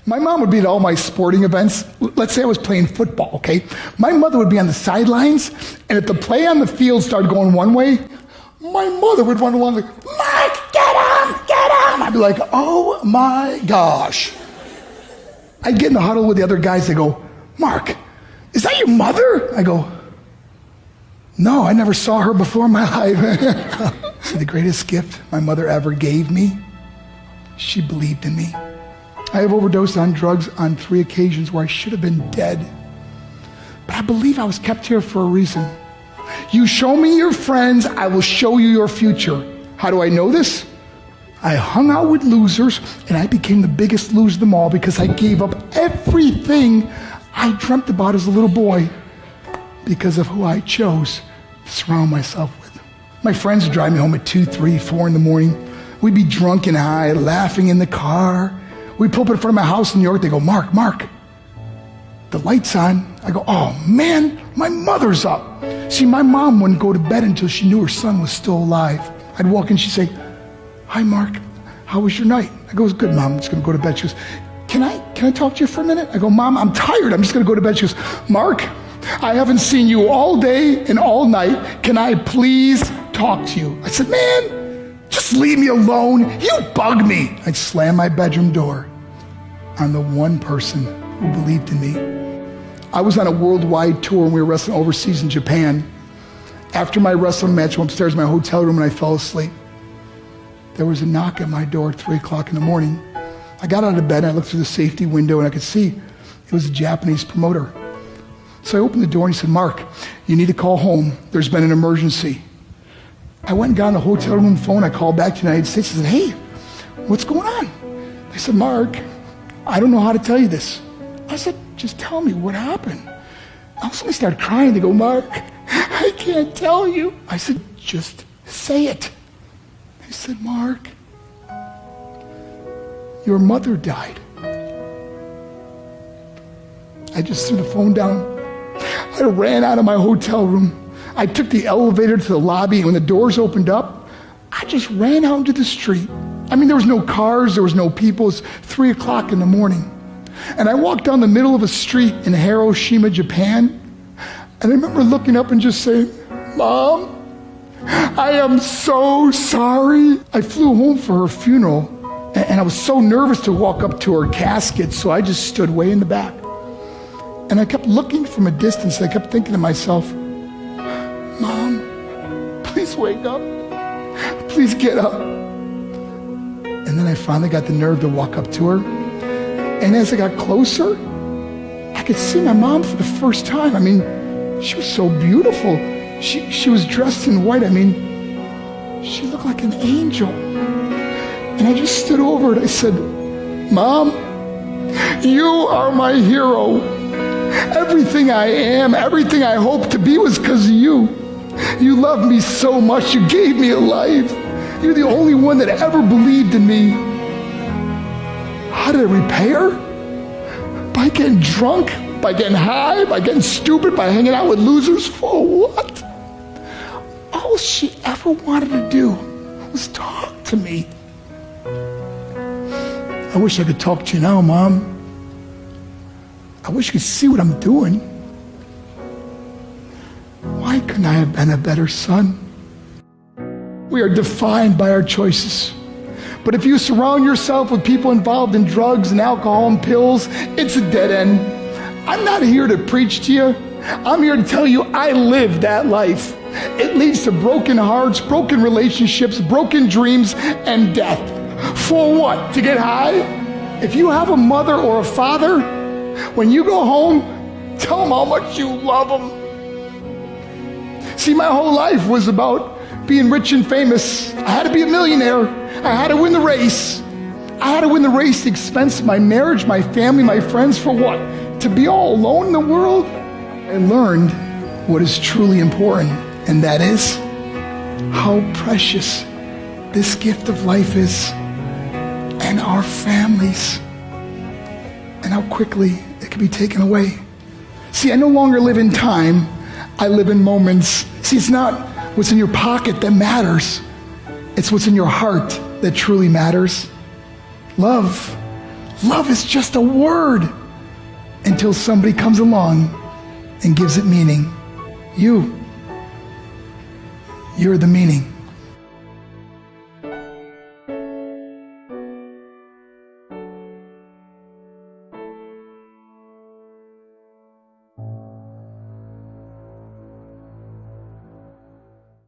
My mom would be at all my sporting events. Let's say I was playing football, okay? My mother would be on the sidelines, and if the play on the field started going one way, my mother would run along like, Mark, get him, get him. I'd be like, oh my gosh. I'd get in the huddle with the other guys. They go, Mark, is that your mother? I go, no, I never saw her before in my life. See, the greatest gift my mother ever gave me, she believed in me. I have overdosed on drugs on 3 occasions where I should have been dead. But I believe I was kept here for a reason. You show me your friends, I will show you your future. How do I know this? I hung out with losers, and I became the biggest loser of them all because I gave up everything I dreamt about as a little boy because of who I chose to surround myself with. My friends would drive me home at 2, 3, 4 in the morning. We'd be drunk and high, laughing in the car. We'd pull up in front of my house in New York. They go, Mark, the light's on. I go, oh man, my mother's up. See, my mom wouldn't go to bed until she knew her son was still alive. I'd walk in, she'd say, hi Mark, how was your night? I go, it was good, Mom, I'm just gonna go to bed. She goes, can I talk to you for a minute? I go, Mom, I'm tired, I'm just gonna go to bed. She goes, Mark, I haven't seen you all day and all night. Can I please talk to you? I said, man, just leave me alone. You bug me. I'd slam my bedroom door on the one person who believed in me. I was on a worldwide tour and we were wrestling overseas in Japan. After my wrestling match, I went upstairs in my hotel room and I fell asleep. There was a knock at my door at 3 o'clock in the morning. I got out of bed and I looked through the safety window and I could see it was a Japanese promoter. So I opened the door and he said, Mark, you need to call home. There's been an emergency. I went and got on the hotel room phone. I called back to the United States. I said, hey, what's going on? They said, Mark, I don't know how to tell you this. I said, just tell me what happened. All of a sudden I started crying. They go, Mark, I can't tell you. I said, just say it. They said, Mark, your mother died. I just threw the phone down. I ran out of my hotel room. I took the elevator to the lobby, and when the doors opened up, I just ran out into the street. I mean, there was no cars, there was no people. It was 3 o'clock in the morning. And I walked down the middle of a street in Hiroshima, Japan, and I remember looking up and just saying, Mom, I am so sorry. I flew home for her funeral, and I was so nervous to walk up to her casket, so I just stood way in the back. And I kept looking from a distance. I kept thinking to myself, Mom, please wake up. Please get up. And then I finally got the nerve to walk up to her. And as I got closer, I could see my mom for the first time. I mean, she was so beautiful. She was dressed in white. I mean, she looked like an angel. And I just stood over it. I said, Mom, you are my hero. Everything I am, everything I hope to be was because of you. You loved me so much. You gave me a life. You're the only one that ever believed in me. How did I repay her? By getting drunk, by getting high, by getting stupid, by hanging out with losers? For what? All she ever wanted to do was talk to me. I wish I could talk to you now, Mom. I wish you could see what I'm doing. Why couldn't I have been a better son? We are defined by our choices. But if you surround yourself with people involved in drugs and alcohol and pills, it's a dead end. I'm not here to preach to you. I'm here to tell you I lived that life. It leads to broken hearts, broken relationships, broken dreams, and death. For what? To get high? If you have a mother or a father, when you go home, tell them how much you love them. See, my whole life was about being rich and famous. I had to be a millionaire. I had to win the race. I had to win the race at the expense of my marriage, my family, my friends. For what? To be all alone in the world? I learned what is truly important, and that is how precious this gift of life is, and our families, and how quickly it can be taken away. See, I no longer live in time. I live in moments. See, it's not what's in your pocket that matters. It's what's in your heart that truly matters. Love Love is just a word until somebody comes along and gives it meaning. You're the meaning.